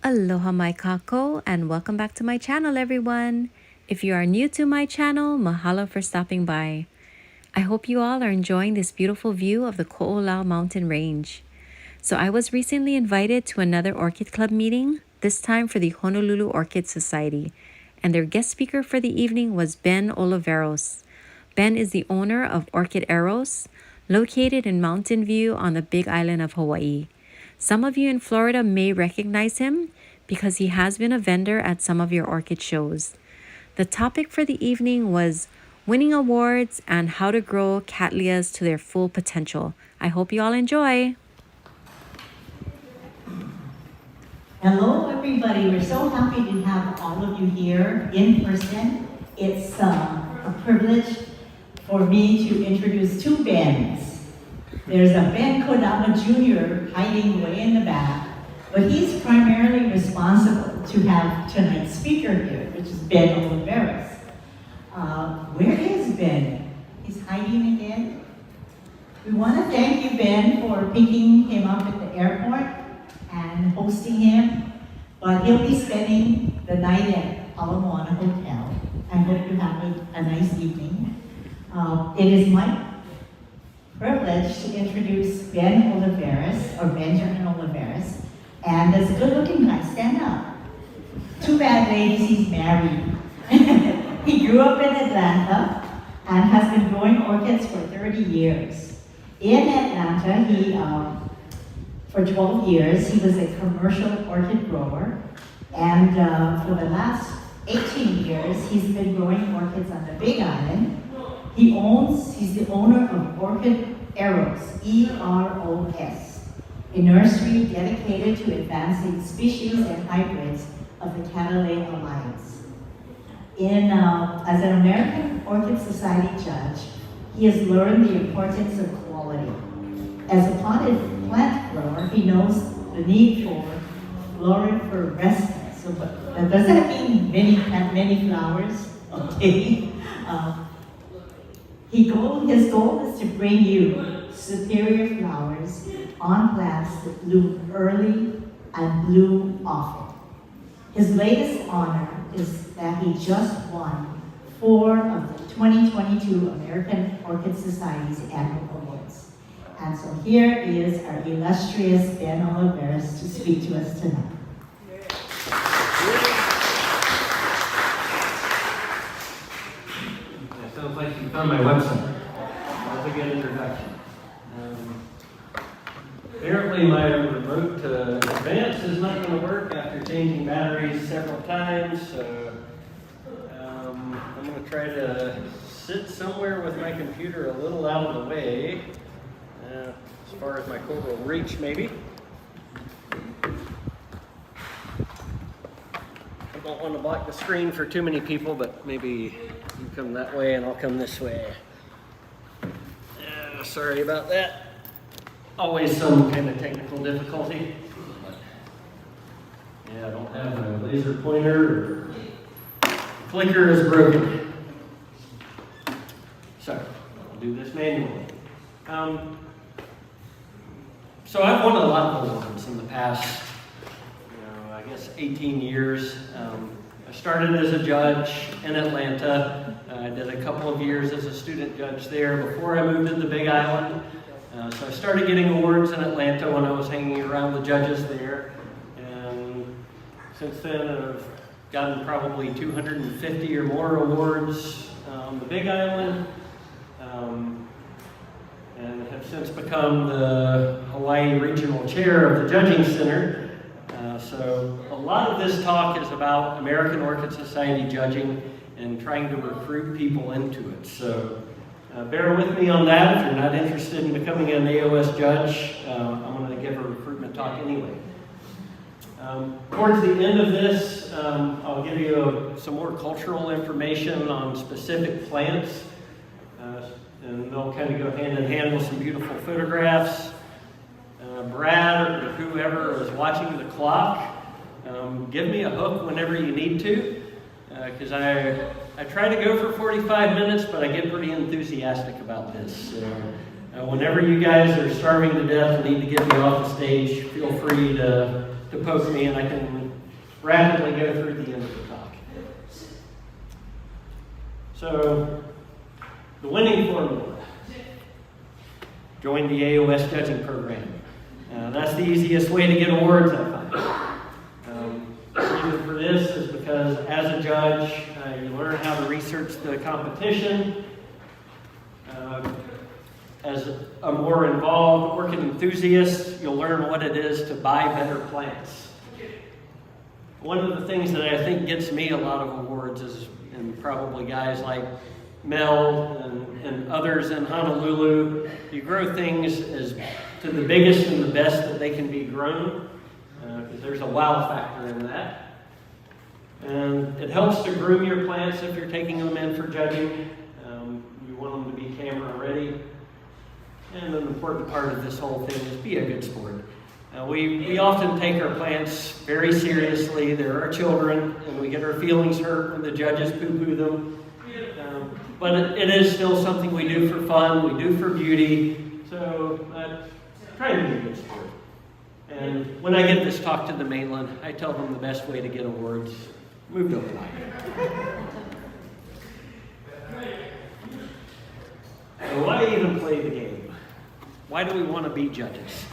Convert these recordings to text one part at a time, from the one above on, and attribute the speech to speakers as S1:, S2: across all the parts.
S1: Aloha mai kako and welcome back to my channel, everyone. If you are new to my channel, mahalo for stopping by. I hope you all are enjoying this beautiful view of the Ko'olau mountain range. So I was recently invited to another Orchid Club meeting, this time for the Honolulu Orchid Society, and their guest speaker for the evening was Ben Oliveros. Ben is the owner of Orchid Eros, located in Mountain View on the Big Island of Hawaii. Some of you in Florida may recognize him because he has been a vendor at some of your orchid shows. The topic for the evening was winning awards and how to grow cattleyas to their full potential. I hope you all enjoy.
S2: Hello, everybody. We're so happy to have all of you here in person. It's a privilege for me to introduce two Bens. There's a Ben Kodama Jr. hiding way in the back, but he's primarily responsible to have tonight's speaker here, which is Ben Oliveros. Where is Ben? He's hiding again. We want to thank you, Ben, for picking him up at the airport and hosting him, but he'll be spending the night at Ala Moana Hotel. I hope you have a nice evening. It is my privilege to introduce Ben Oliveros, or Benjamin Oliveros, and there's a good-looking guy. Stand up. Too bad, ladies, he's married. He grew up in Atlanta and has been growing orchids for 30 years. In Atlanta, for 12 years, he was a commercial orchid grower, and for the last 18 years, he's been growing orchids on the Big Island. He's the owner of Orchid Eros, E-R-O-S, a nursery dedicated to advancing species and hybrids of the Cattleya Alliance. As an American Orchid Society judge, he has learned the importance of quality. As a potted plant grower, he knows the need for floriferescence. So, does that mean many flowers? Okay. His goal is to bring you superior flowers on plants that bloom early and bloom often. His latest honor is that he just won 4 of the 2022 American Orchid Society's annual awards. And so here is our illustrious Ben Oliveros to speak to us tonight.
S3: Sounds like you found my website. That's a good introduction. Apparently my remote advance is not going to work after changing batteries several times, so I'm going to try to sit somewhere with my computer a little out of the way, as far as my cord will reach maybe. I don't want to block the screen for too many people, but maybe you come that way and I'll come this way. Sorry about that. Always some kind of technical difficulty. Yeah, I don't have a laser pointer, or clicker is broken. So, I'll do this manually. So I've won a lot of awards in the past, I guess 18 years. I started as a judge in Atlanta. I did a couple of years as a student judge there before I moved to the Big Island. So I started getting awards in Atlanta when I was hanging around the judges there. And since then I've gotten probably 250 or more awards on the Big Island. And have since become the Hawaii Regional Chair of the Judging Center. So a lot of this talk is about American Orchid Society judging and trying to recruit people into it. So bear with me on that. If you're not interested in becoming an AOS judge, I'm going to give a recruitment talk anyway. Towards the end of this, I'll give you some more cultural information on specific plants, and they'll kind of go hand in hand with some beautiful photographs. Brad or whoever is watching the clock, give me a hook whenever you need to, because I try to go for 45 minutes, but I get pretty enthusiastic about this. So whenever you guys are starving to death and need to get me off the stage, feel free to to poke me and I can rapidly go through the end of the talk. So, the winning formula. Join the AOS judging program. That's the easiest way to get awards, I find. The reason for this is because as a judge, you learn how to research the competition. As a more involved orchid enthusiast, you'll learn what it is to buy better plants. One of the things that I think gets me a lot of awards is, and probably guys like Mel and others in Honolulu, you grow things as to the biggest and the best that they can be grown, because there's a wow factor in that. And it helps to groom your plants if you're taking them in for judging. You want them to be camera ready. And an important part of this whole thing is be a good sport. We often take our plants very seriously. They're our children, and we get our feelings hurt when the judges poo-poo them. But it is still something we do for fun, we do for beauty. So try to be a good sport. And when I get this talk to the mainland, I tell them the best way to get awards, move to Hawaii. So why even play the game? Why do we want to be judges?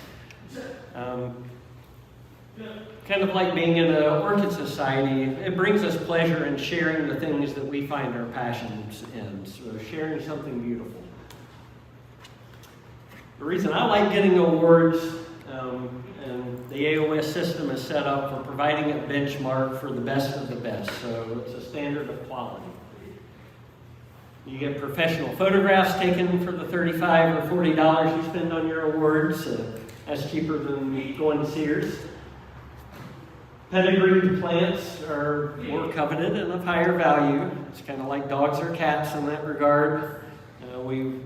S3: Kind of like being in an orchid society, it brings us pleasure in sharing the things that we find our passions in. So sharing something beautiful. The reason I like getting awards, and the AOS system is set up for providing a benchmark for the best of the best. So it's a standard of quality. You get professional photographs taken for the $35 or $40 you spend on your awards. That's cheaper than going to Sears. Pedigreed plants are more coveted and of higher value. It's kind of like dogs or cats in that regard. We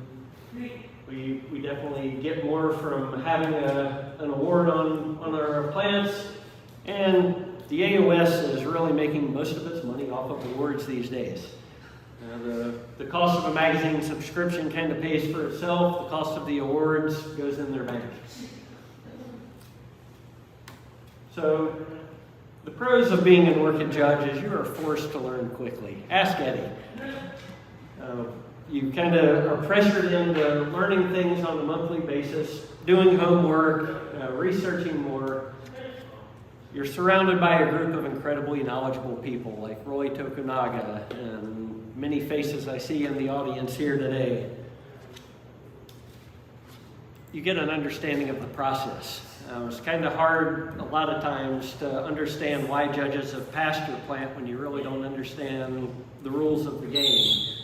S3: definitely get more from having an award on our plants. And the AOS is really making most of its money off of awards these days. The cost of a magazine subscription kind of pays for itself. The cost of the awards goes in their bank. So, the pros of being an orchid judge is you are forced to learn quickly. Ask Eddie. You kind of are pressured into learning things on a monthly basis, doing homework, researching more. You're surrounded by a group of incredibly knowledgeable people like Roy Tokunaga and many faces I see in the audience here today. You get an understanding of the process. It's kind of hard a lot of times to understand why judges have passed your plant when you really don't understand the rules of the game.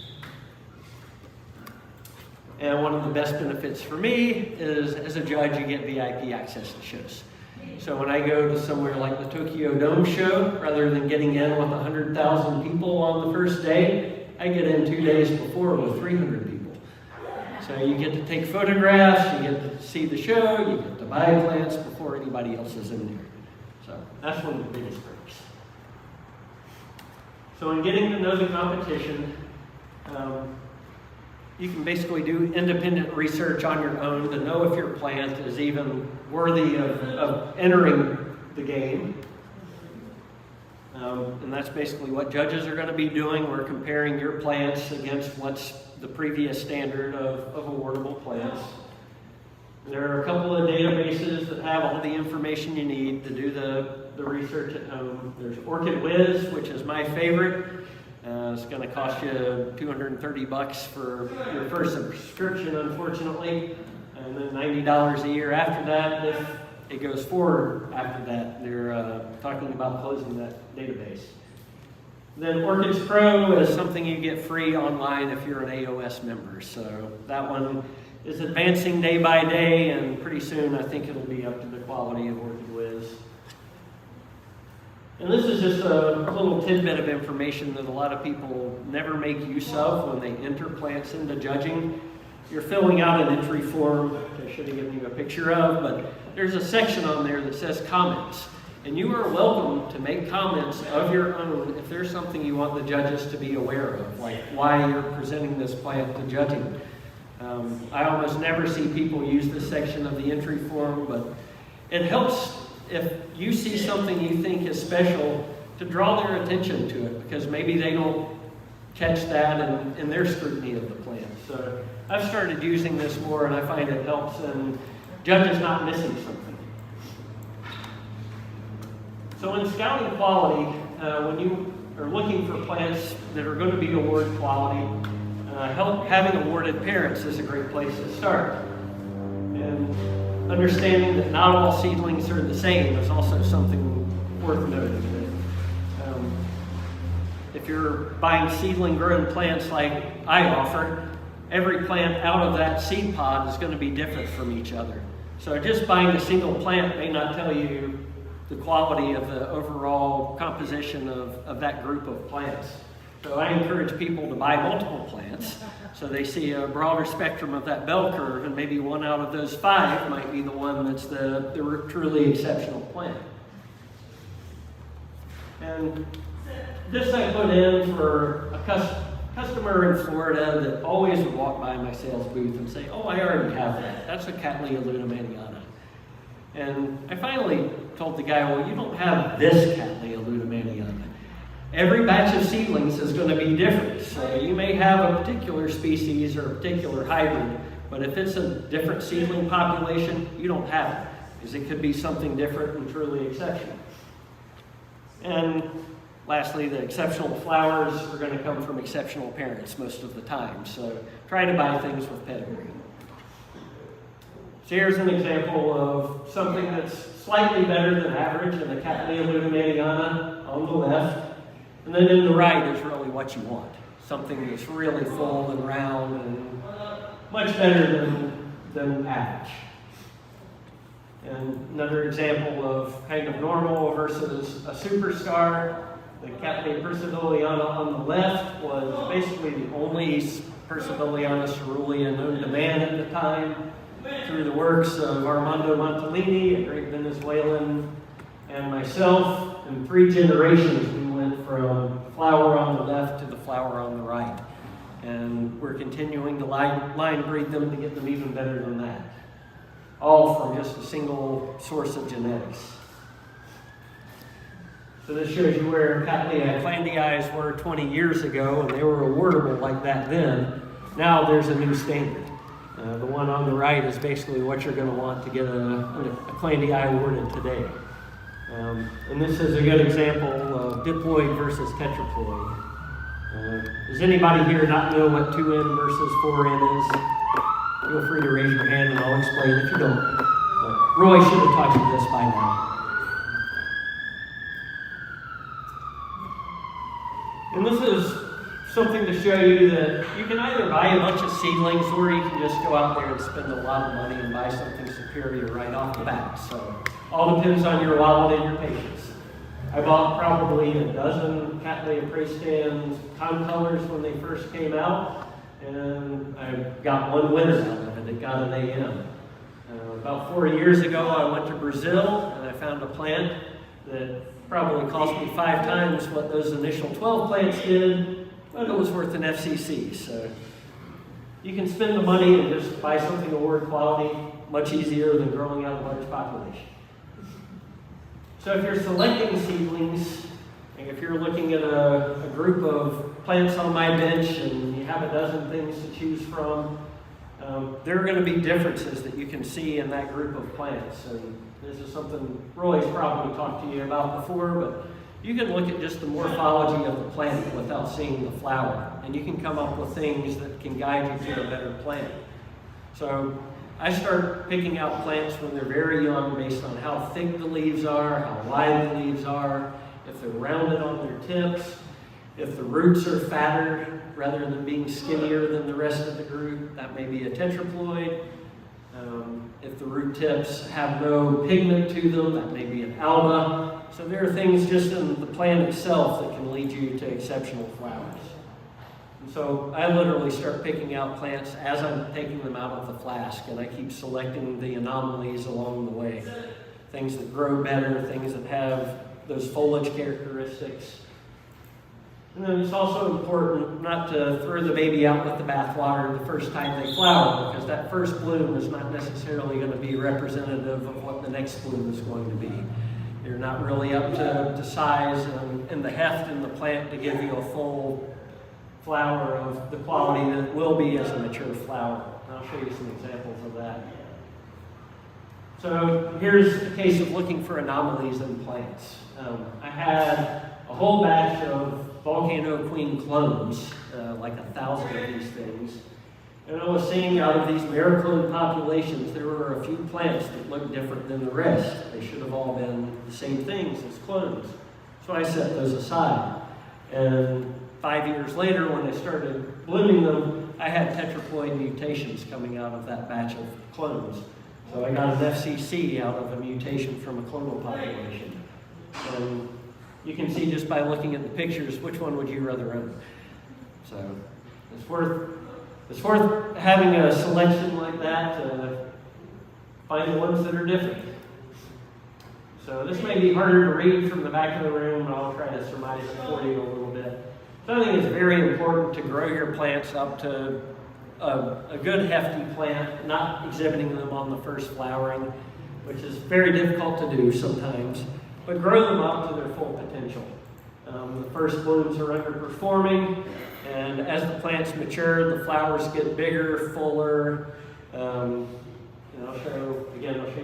S3: And one of the best benefits for me is, as a judge, you get VIP access to shows. So when I go to somewhere like the Tokyo Dome show, rather than getting in with 100,000 people on the first day, I get in 2 days before with 300 people. So you get to take photographs, you get to see the show, you get to buy plants before anybody else is in there. So that's one of the biggest perks. So in getting to know the competition, you can basically do independent research on your own to know if your plant is even worthy of entering the game. And that's basically what judges are going to be doing. We're comparing your plants against what's the previous standard of awardable plants. There are a couple of databases that have all the information you need to do the research at home. There's Orchid Whiz, which is my favorite. It's going to cost you $230 for your first subscription, unfortunately, and then $90 a year after that if it goes forward after that. They're talking about closing that database. Then Orchids Pro is something you get free online if you're an AOS member. So that one is advancing day by day, and pretty soon I think it'll be up to the quality of Orchid Whiz. And this is just a little tidbit of information that a lot of people never make use of when they enter plants into judging. You're filling out an entry form, which I should have given you a picture of, but there's a section on there that says comments. And you are welcome to make comments of your own if there's something you want the judges to be aware of, like why you're presenting this plant to judging. I almost never see people use this section of the entry form, but it helps if you see something you think is special, to draw their attention to it, because maybe they don't catch that in their scrutiny of the plant. So I've started using this more, and I find it helps in judges not missing something. So in scouting quality, when you are looking for plants that are going to be award quality, having awarded parents is a great place to start. And understanding that not all seedlings are the same is also something worth noting. If you're buying seedling grown plants like I offer, every plant out of that seed pod is going to be different from each other. So just buying a single plant may not tell you the quality of the overall composition of that group of plants. So I encourage people to buy multiple plants so they see a broader spectrum of that bell curve, and maybe one out of those 5 might be the one that's the truly exceptional plant. And this I put in for a customer in Florida that always would walk by my sales booth and say, "Oh, I already have that. That's a Cattleya lutomaniana." And I finally told the guy, "Well, you don't have this Cattleya lutomaniana. Every batch of seedlings is going to be different. So you may have a particular species or a particular hybrid, but if it's a different seedling population, you don't have it, because it could be something different and truly exceptional." And lastly, the exceptional flowers are going to come from exceptional parents most of the time. So try to buy things with pedigree. So here's an example of something that's slightly better than average in the Cattleya lutomaniana on the left. And then in the right is really what you want. Something that's really full and round and much better than average. And another example of kind of normal versus a superstar. The Cattleya persiliana on the left was basically the only Persiliana cerulean known to man at the time. Through the works of Armando Montalini, a great Venezuelan, and myself, in 3 generations we went from the flower on the left to the flower on the right. And we're continuing to line breed them to get them even better than that. All from just a single source of genetics. So this shows you where Cattleya clandii were 20 years ago, and they were awardable like that then. Now there's a new standard. The one on the right is basically what you're going to want to get a clandii awarded today. And this is a good example of diploid versus tetraploid. Does anybody here not know what 2N versus 4N is? Feel free to raise your hand and I'll explain if you don't. But Roy should have taught you this by now. And this is something to show you that you can either buy a bunch of seedlings or you can just go out there and spend a lot of money and buy something superior right off the bat. So all depends on your wallet and your patience. I bought probably a dozen Cattleya praestans concolors when they first came out, and I got one winner out of it. It got an AM. About 4 years ago, I went to Brazil and I found a plant that probably cost me 5 times what those initial 12 plants did, but it was worth an FCC. So you can spend the money and just buy something award quality, much easier than growing out a large population. So if you're selecting seedlings, and if you're looking at a group of plants on my bench and you have a dozen things to choose from, there are going to be differences that you can see in that group of plants. And this is something Roy's probably talked to you about before, but you can look at just the morphology of the plant without seeing the flower, and you can come up with things that can guide you to a better plant. So I start picking out plants when they're very young based on how thick the leaves are, how wide the leaves are, if they're rounded on their tips, if the roots are fatter rather than being skinnier than the rest of the group, that may be a tetraploid. If the root tips have no pigment to them, that may be an alba. So there are things just in the plant itself that can lead you to exceptional flowers. And so I literally start picking out plants as I'm taking them out of the flask, and I keep selecting the anomalies along the way. Things that grow better, things that have those foliage characteristics. And then it's also important not to throw the baby out with the bathwater the first time they flower, because that first bloom is not necessarily going to be representative of what the next bloom is going to be. They're not really up to size and the heft in the plant to give you a full flower of the quality that it will be as a mature flower. And I'll show you some examples of that. So here's a case of looking for anomalies in plants. I had a whole batch of Volcano Queen clones, like 1,000 of these things. And I was seeing out of these Mariclone populations, there were a few plants that looked different than the rest. They should have all been the same things as clones. So I set those aside. And 5 years later, when I started blooming them, I had tetraploid mutations coming out of that batch of clones. So I got an FCC out of a mutation from a clonal population. And you can see just by looking at the pictures, which one would you rather own? So it's worth having a selection like that to find the ones that are different. So this may be harder to read from the back of the room, and I'll try to surmise it for you a little bit. So I think it's very important to grow your plants up to a good hefty plant, not exhibiting them on the first flowering, which is very difficult to do sometimes, but grow them up to their full potential. The first blooms are underperforming, and as the plants mature, the flowers get bigger, fuller. And I'll show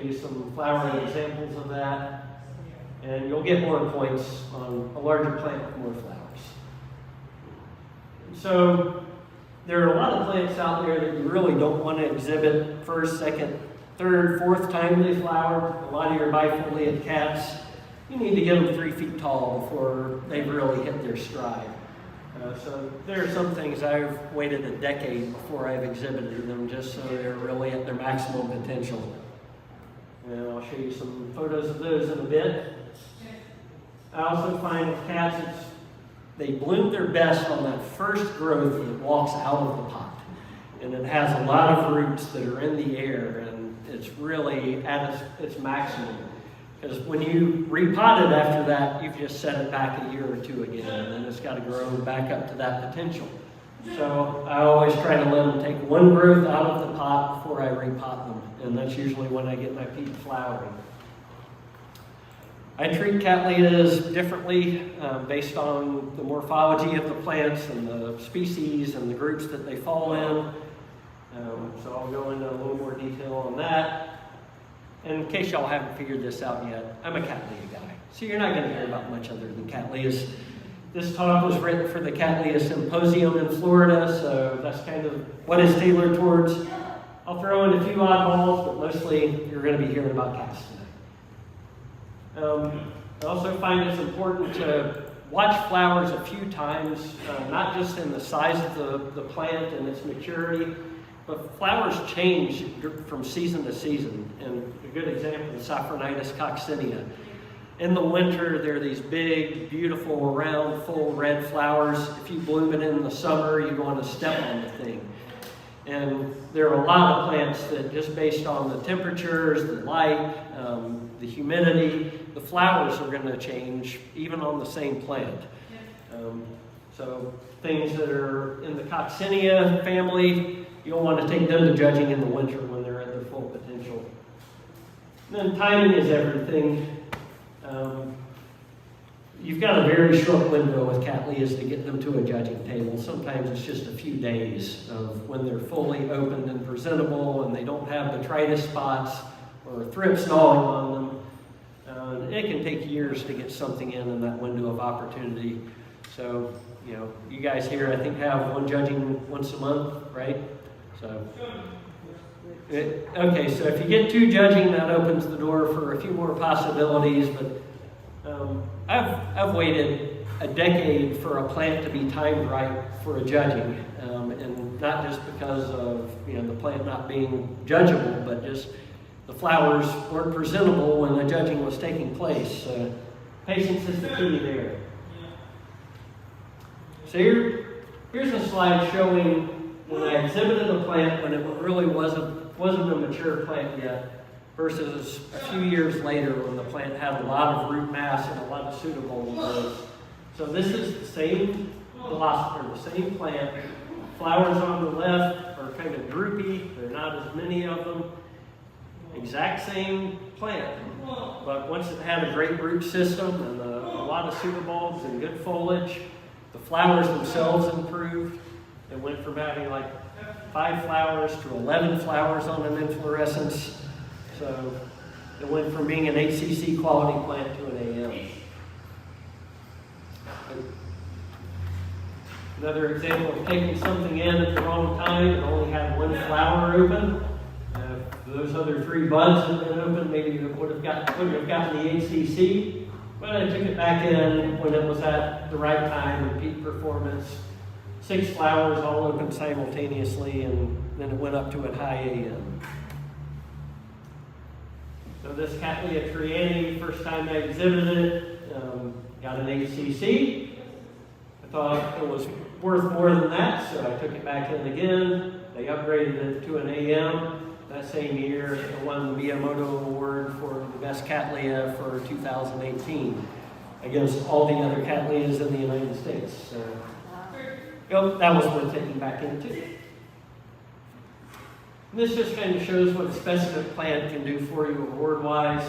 S3: you some flowering examples of that, and you'll get more points on a larger plant with more flowers. So there are a lot of plants out there that you really don't want to exhibit first, second, third, fourth time they flower. A lot of your bifoliate cats, you need to get them 3 feet tall before they really hit their stride. So there are some things I've waited a decade before I've exhibited them, just so they're really at their maximum potential. And I'll show you some photos of those in a bit. I also find with cats, they bloom their best on that first growth that walks out of the pot. And it has a lot of roots that are in the air, and it's really at its maximum. Because when you repot it after that, you've just set it back a year or two again, and then it's got to grow back up to that potential. So I always try to let them take one growth out of the pot before I repot them, and that's usually when I get my peak flowering. I treat Cattleyas differently based on the morphology of the plants and the species and the groups that they fall in. So I'll go into a little more detail on that. And in case y'all haven't figured this out yet, I'm a Cattleya guy. So you're not going to hear about much other than Cattleyas. This talk was written for the Cattleya Symposium in Florida, so that's kind of what it's tailored towards. I'll throw in a few oddballs, but mostly you're going to be hearing about cats tonight. I also find it's important to watch flowers a few times, not just in the size of the plant and its maturity, but flowers change from season to season. And a good example is Sophronitis coccinea. In the winter, there are these big, beautiful, round, full red flowers. If you bloom it in the summer, you want to step on the thing. And there are a lot of plants that just based on the temperatures, the light, the humidity, the flowers are going to change even on the same plant. So things that are in the coccinea family, you'll want to take them to judging in the winter when they're at their full potential. And then timing is everything. You've got a very short window with Cattleyas to get them to a judging table. Sometimes it's just a few days of when they're fully opened and presentable and they don't have botrytis spots or thrips gnawing on them. It can take years to get something in that window of opportunity. So, you guys here, I think, have one judging once a month, right? So, okay, so if you get 2 judging, that opens the door for a few more possibilities, but I've waited a decade for a plant to be timed right for a judging, and not just because of the plant not being judgeable, but just the flowers weren't presentable when the judging was taking place. Patience is the key there. So here's a slide showing when I exhibited a plant when it really wasn't a mature plant yet, versus a few years later when the plant had a lot of root mass and a lot of pseudomold growth. So this is the same glossy, or the same plant. Flowers on the left are kind of droopy. There are not as many of them. Exact same plant, but once it had a great root system and a lot of pseudobulbs and good foliage, the flowers themselves improved. It went from having like 5 flowers to 11 flowers on an inflorescence. So it went from being an HCC quality plant to an AM. Another example of taking something in at the wrong time, it only had 1 flower open. Those other 3 buds had been open, maybe it wouldn't have gotten the HCC, but I took it back in when it was at the right time and peak performance. 6 flowers all open simultaneously, and then it went up to a high AM. So this Cattleya triani, first time I exhibited it, got an HCC. I thought it was worth more than that, so I took it back in again. They upgraded it to an AM. That same year, it won the Miyamoto Award for the best Cattleya for 2018 against all the other Cattleyas in the United States. So, that was worth taking back into. And this just kind of shows what a specimen plant can do for you award-wise.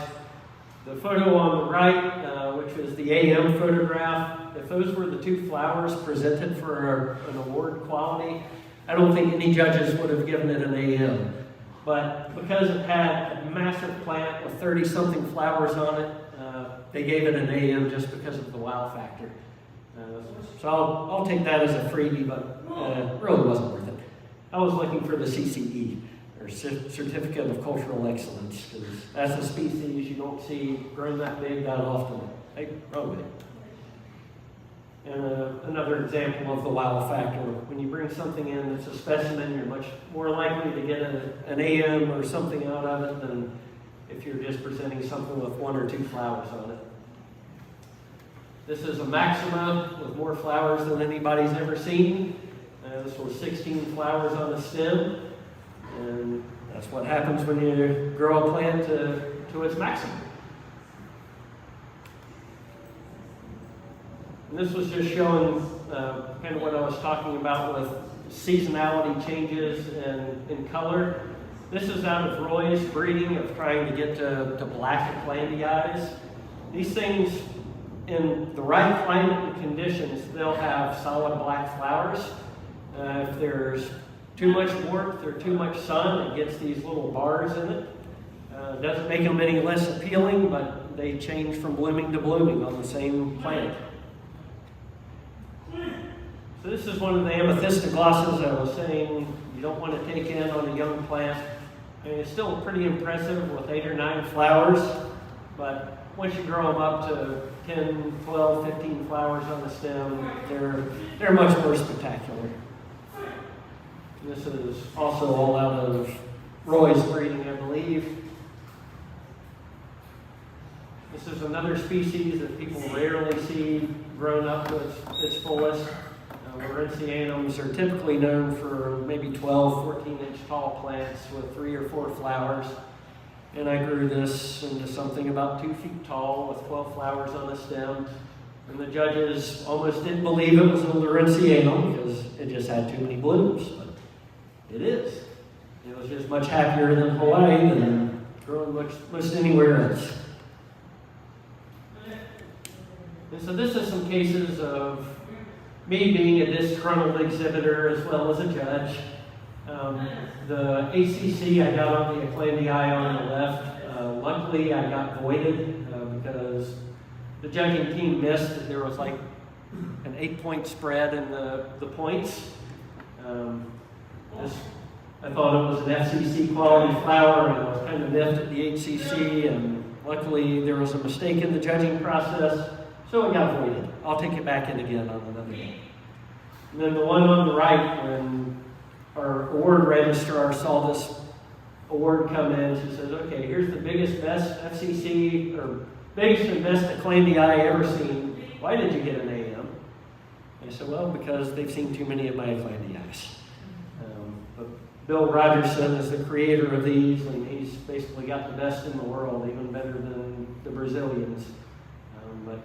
S3: The photo on the right, which was the AM photograph, if those were the 2 flowers presented for an award quality, I don't think any judges would have given it an AM. But because it had a massive plant with 30-something flowers on it, they gave it an AM just because of the wow factor. So I'll take that as a freebie, but it really wasn't worth it. I was looking for the CCE, or Certificate of Cultural Excellence, because that's a species you don't see grown that big that often. Hey, wrong way. And another example of the wow factor. When you bring something in that's a specimen, you're much more likely to get an AM or something out of it than if you're just presenting something with 1 or 2 flowers on it. This is a maxima with more flowers than anybody's ever seen. This was 16 flowers on a stem. And that's what happens when you grow a plant to its maximum. And this was just showing kind of what I was talking about with seasonality changes in color. This is out of Roy's breeding of trying to get to black Eclandiais. These things, in the right climate and conditions, they'll have solid black flowers. If there's too much warmth or too much sun, it gets these little bars in it. It doesn't make them any less appealing, but they change from blooming to blooming on the same plant. So this is one of the amethystoglosses I was saying you don't want to take in on a young plant. I mean, it's still pretty impressive with 8 or 9 flowers, but once you grow them up to 10, 12, 15 flowers on the stem, they're much more spectacular. And this is also all out of Roy's breeding, I believe. This is another species that people rarely see grown up to its fullest. Lawrenceanums are typically known for maybe 12, 14-inch tall plants with 3 or 4 flowers. And I grew this into something about 2 feet tall with 12 flowers on a stem. And the judges almost didn't believe it was a Lawrenceanum because it just had too many blooms. But it is. It was just much happier than Hawaii than growing much anywhere else. And so this is some cases of me being a disgruntled exhibitor as well as a judge. The ACC I got on the Eclandii on the left. Luckily I got voided because the judging team missed that there was like an 8-point spread in the points. I thought it was an FCC quality flower and I was kind of miffed at the HCC, and luckily there was a mistake in the judging process, so it got voided. I'll take it back in again on another day. And then the one on the right, when our award registrar saw this award come in, she says, okay, here's the biggest, best FCC, or biggest and best Eclandii ever seen. Why did you get an AM? I said, well, because they've seen too many of my Eclandiis. But Bill Rogerson is the creator of these, and he's basically got the best in the world, even better than the Brazilians. But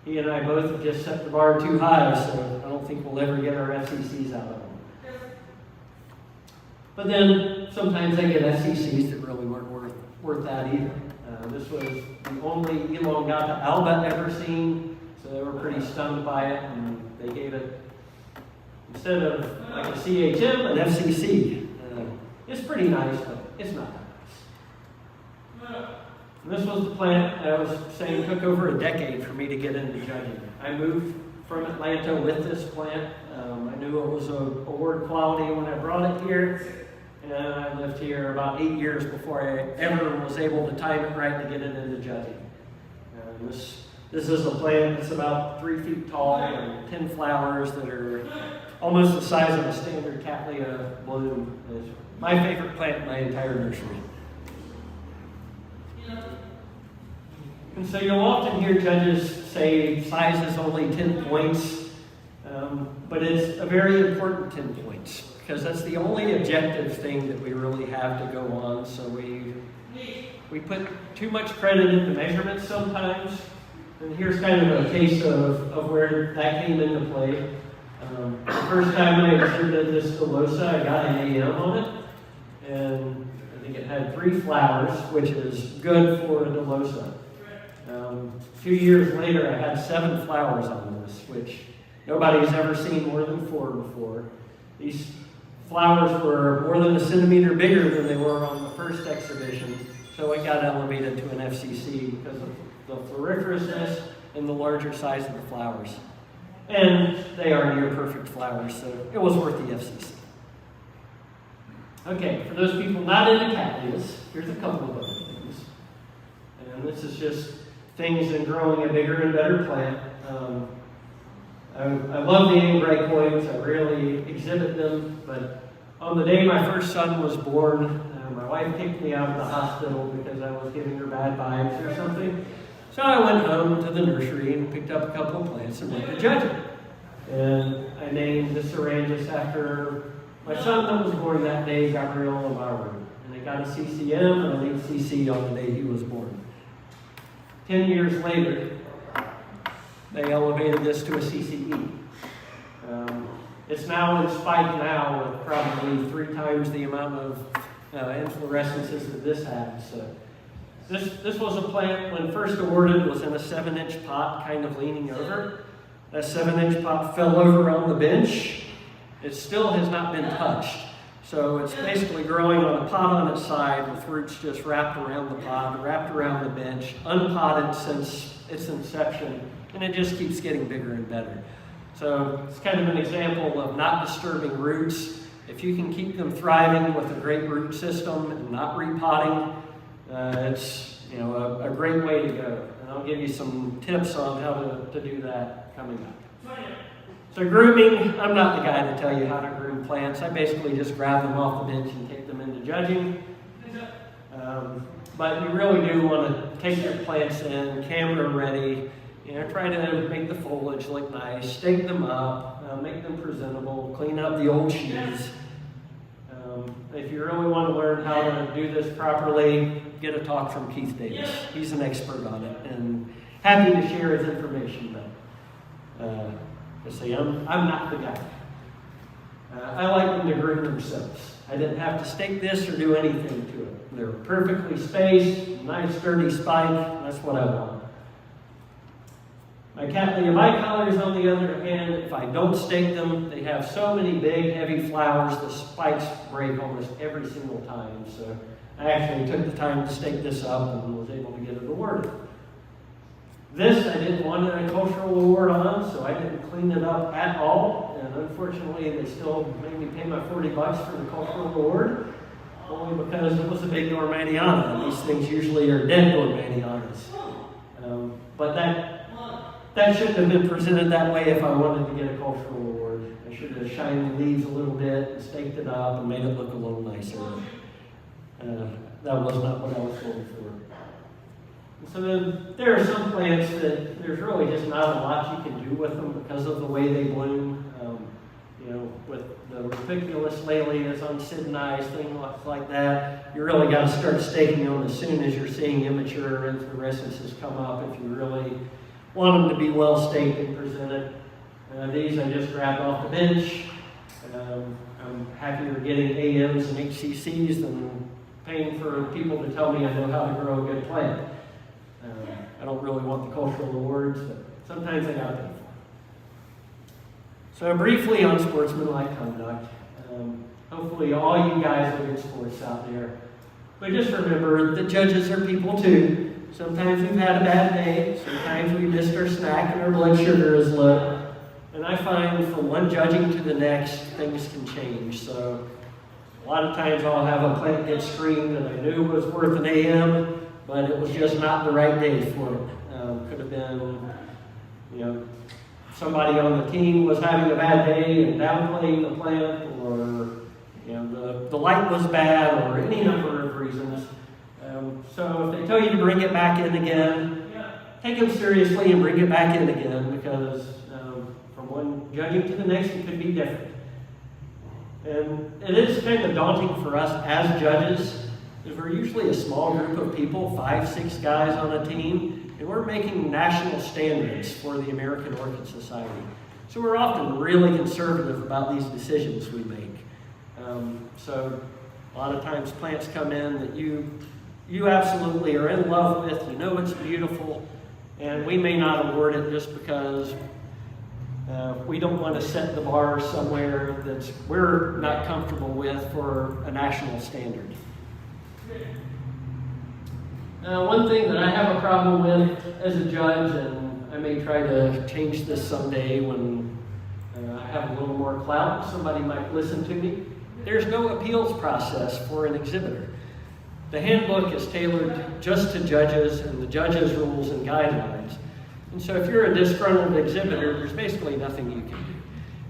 S3: he and I both have just set the bar too high, so I don't think we'll ever get our FCCs out of them. But then sometimes I get FCCs that really weren't worth that either. This was the only elongata alba ever seen, so they were pretty stunned by it, and they gave it, instead of like a CHM, an FCC. It's pretty nice, but it's not that nice. And this was the plant I was saying took over a decade for me to get into judging. I moved from Atlanta with this plant. I knew it was award quality when I brought it here. And I lived here about 8 years before I ever was able to time it right to get it into judging. This is a plant that's about 3 feet tall and 10 flowers that are almost the size of a standard Cattleya bloom. It's my favorite plant in my entire nursery. And so you'll often hear judges say size is only 10 points, but it's a very important 10 points. Because that's the only objective thing that we really have to go on. So we put too much credit into measurements sometimes. And here's kind of a case of where that came into play. The first time I exhibited this Delosa, I got an AM on it. And I think it had 3 flowers, which is good for a Delosa. 2 years later, I had 7 flowers on this, which nobody's ever seen more than 4 before. These flowers were more than a centimeter bigger than they were on the first exhibition, so it got elevated to an FCC because of the floriferousness and the larger size of the flowers. And they are near perfect flowers, so it was worth the FCC. Okay, for those people not into Cattleyas, here's a couple of other things. And this is just things in growing a bigger and better plant. I love the Angray coins. I rarely exhibit them, but on the day my first son was born, my wife kicked me out of the hospital because I was giving her bad vibes or something. So I went home to the nursery and picked up a couple of plants and went to judge them. And I named the Syringus after my son that was born that day, Gabriel Navarro. And I got a CCM and an HCC on the day he was born. 10 years later, they elevated this to a CCE. It's now in spike now with probably 3 times the amount of inflorescences that this had. So this was a plant, when first awarded, was in a 7-inch pot, kind of leaning over. That 7-inch pot fell over on the bench. It still has not been touched. So it's basically growing on a pot on its side with roots just wrapped around the pot, wrapped around the bench, unpotted since its inception, and it just keeps getting bigger and better. So it's kind of an example of not disturbing roots. If you can keep them thriving with a great root system and not repotting, it's a great way to go. And I'll give you some tips on how to do that coming up. So grooming, I'm not the guy to tell you how to groom plants. I basically just grab them off the bench and take them into judging. But you really do want to take your plants in, camera ready, try to make the foliage look nice, stake them up, make them presentable, clean up the old sheaves. If you really want to learn how to do this properly, get a talk from Keith Davis. He's an expert on it and happy to share his information. But I'm not the guy. I like them to groom themselves. I didn't have to stake this or do anything to it. They're perfectly spaced, nice sturdy spike. That's what I want. My Cattleya bicolors, on the other hand, if I don't stake them, they have so many big, heavy flowers, the spikes break almost every single time. So I actually took the time to stake this up and was able to get it awarded. This I didn't want an cultural award on, so I didn't clean it up at all. And unfortunately, they still made me pay my $40 for the cultural award, only because it was a big Normaniana. These things usually are dead Normanianas. But that shouldn't have been presented that way if I wanted to get a cultural award. I should have shined the leaves a little bit and staked it up and made it look a little nicer. That was not what I was going for. So then there are some plants that there's really just not a lot you can do with them because of the way they bloom. With the Rubiculus Lalias on Sydney's, things like that, you really got to start staking them as soon as you're seeing immature inflorescences come up if you really want them to be well staked and presented. These I just grabbed off the bench. I'm happier getting AMs and HCCs than paying for people to tell me I know how to grow a good plant. I don't really want the cultural awards, but sometimes I gotta pay for it. So briefly on sportsmanlike conduct. Hopefully all you guys are good sports out there. But just remember, the judges are people too. Sometimes we've had a bad day. Sometimes we missed our snack and our blood sugar is low. And I find from one judging to the next, things can change. So a lot of times I'll have a plant get screened that I knew was worth an AM, but it was just not the right day for it. Could have been, somebody on the team was having a bad day and downplaying the plant, or the light was bad, or any number of reasons. So if they tell you to bring it back in again, take them seriously and bring it back in again, because from one judging to the next, it could be different. And it is kind of daunting for us as judges, because we're usually a small group of people, 5, 6 guys on a team, and we're making national standards for the American Orchid Society. So we're often really conservative about these decisions we make. So a lot of times plants come in that you absolutely are in love with, it's beautiful, and we may not award it just because we don't want to set the bar somewhere that we're not comfortable with for a national standard. One thing that I have a problem with as a judge, and I may try to change this someday when I have a little more clout, somebody might listen to me. There's no appeals process for an exhibitor. The handbook is tailored just to judges and the judges' rules and guidelines. And so if you're a disgruntled exhibitor, there's basically nothing you can do.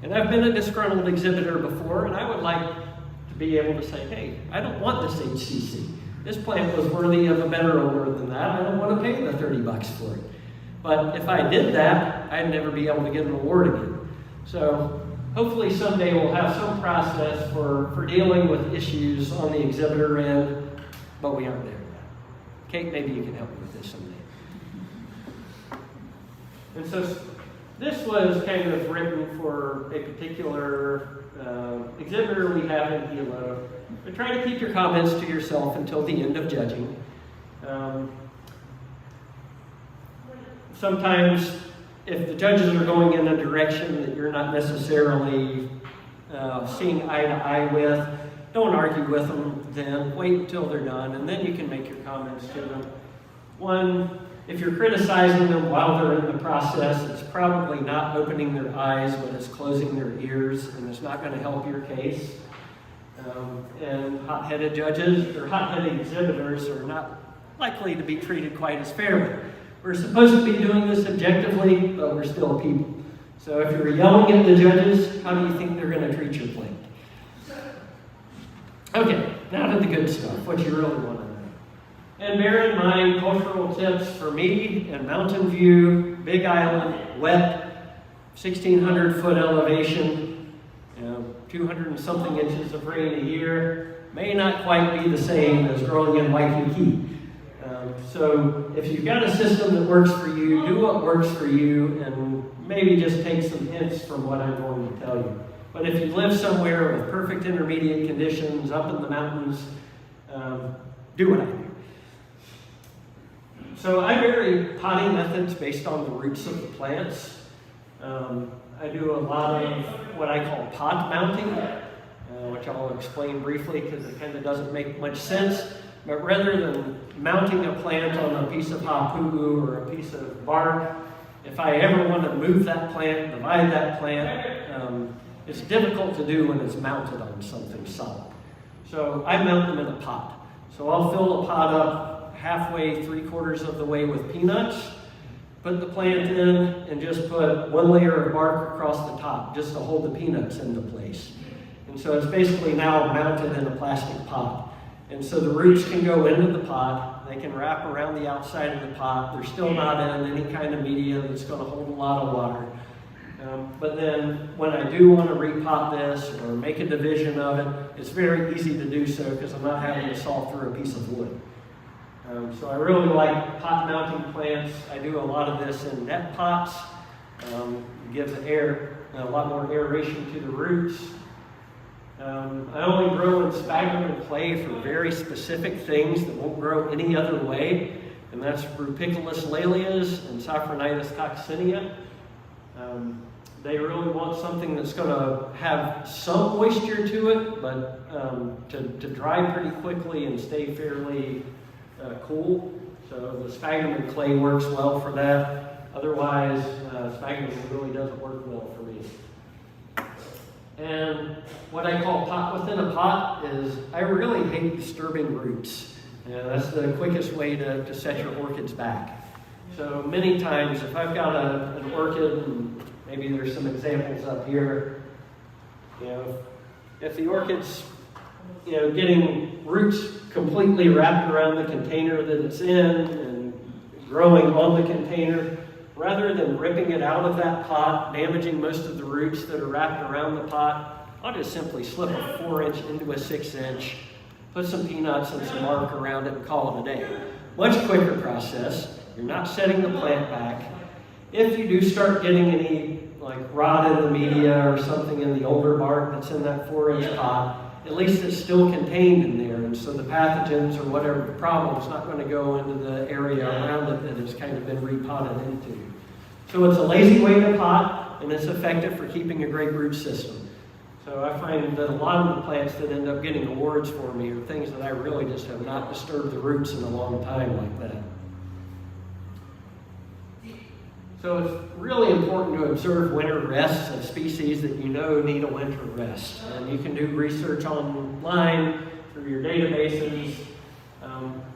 S3: And I've been a disgruntled exhibitor before, and I would like to be able to say, hey, I don't want this HCC. This plant was worthy of a better award than that. I don't want to pay the $30 for it. But if I did that, I'd never be able to get an award again. So hopefully someday we'll have some process for dealing with issues on the exhibitor end, but we aren't there yet. Kate, maybe you can help me with this someday. And so this was kind of written for a particular exhibitor we have in Hilo. But try to keep your comments to yourself until the end of judging. Sometimes, if the judges are going in a direction that you're not necessarily seeing eye to eye with, don't argue with them then. Wait until they're done, and then you can make your comments to them. One, if you're criticizing them while they're in the process, it's probably not opening their eyes, but it's closing their ears, and it's not going to help your case. And hot-headed judges or hot-headed exhibitors are not likely to be treated quite as fairly. We're supposed to be doing this objectively, but we're still people. So if you're yelling at the judges, how do you think they're going to treat your plant? Okay, now to the good stuff, what you really want to know. And bear in mind, cultural tips for me and Mountain View, Big Island, wet, 1,600 foot elevation, 200 and something inches of rain a year, may not quite be the same as growing in Waikiki. So if you've got a system that works for you, do what works for you, and maybe just take some hints from what I'm going to tell you. But if you live somewhere with perfect intermediate conditions, up in the mountains, do what I do. So I vary potting methods based on the roots of the plants. I do a lot of what I call pot mounting, which I'll explain briefly because it kind of doesn't make much sense. But rather than mounting a plant on a piece of hapu or a piece of bark, if I ever want to move that plant, divide that plant, it's difficult to do when it's mounted on something solid. So I mount them in a pot. So I'll fill a pot up halfway, 3/4 of the way with peanuts, put the plant in, and just put one layer of bark across the top just to hold the peanuts into place. And so it's basically now mounted in a plastic pot. And so the roots can go into the pot, they can wrap around the outside of the pot, they're still not in any kind of media that's going to hold a lot of water. But then when I do want to repot this or make a division of it, it's very easy to do so because I'm not having to saw through a piece of wood. So I really like pot mounting plants. I do a lot of this in net pots. It gives the air, a lot more aeration to the roots. I only grow in sphagnum and clay for very specific things that won't grow any other way, and that's Rupiculus lalias and Sophronitis coccinea. They really want something that's going to have some moisture to it, but to dry pretty quickly and stay fairly cool. So the sphagnum and clay works well for that. Otherwise, sphagnum really doesn't work well for me. And what I call pot within a pot is I really hate disturbing roots. That's the quickest way to set your orchids back. So many times, if I've got an orchid, and maybe there's some examples up here, if the orchid's getting roots completely wrapped around the container that it's in and growing on the container, rather than ripping it out of that pot, damaging most of the roots that are wrapped around the pot, I'll just simply slip a 4-inch into a 6-inch, put some peanuts and some bark around it and call it a day. Much quicker process. You're not setting the plant back. If you do start getting any rot in the media or something in the older bark that's in that 4-inch pot, at least it's still contained in there, and so the pathogens or whatever the problem is not going to go into the area around it that it's kind of been repotted into. So it's a lazy way to pot, and it's effective for keeping a great root system. So I find that a lot of the plants that end up getting awards for me are things that I really just have not disturbed the roots in a long time like that. So it's really important to observe winter rests of species that you know need a winter rest. And you can do research online through your databases,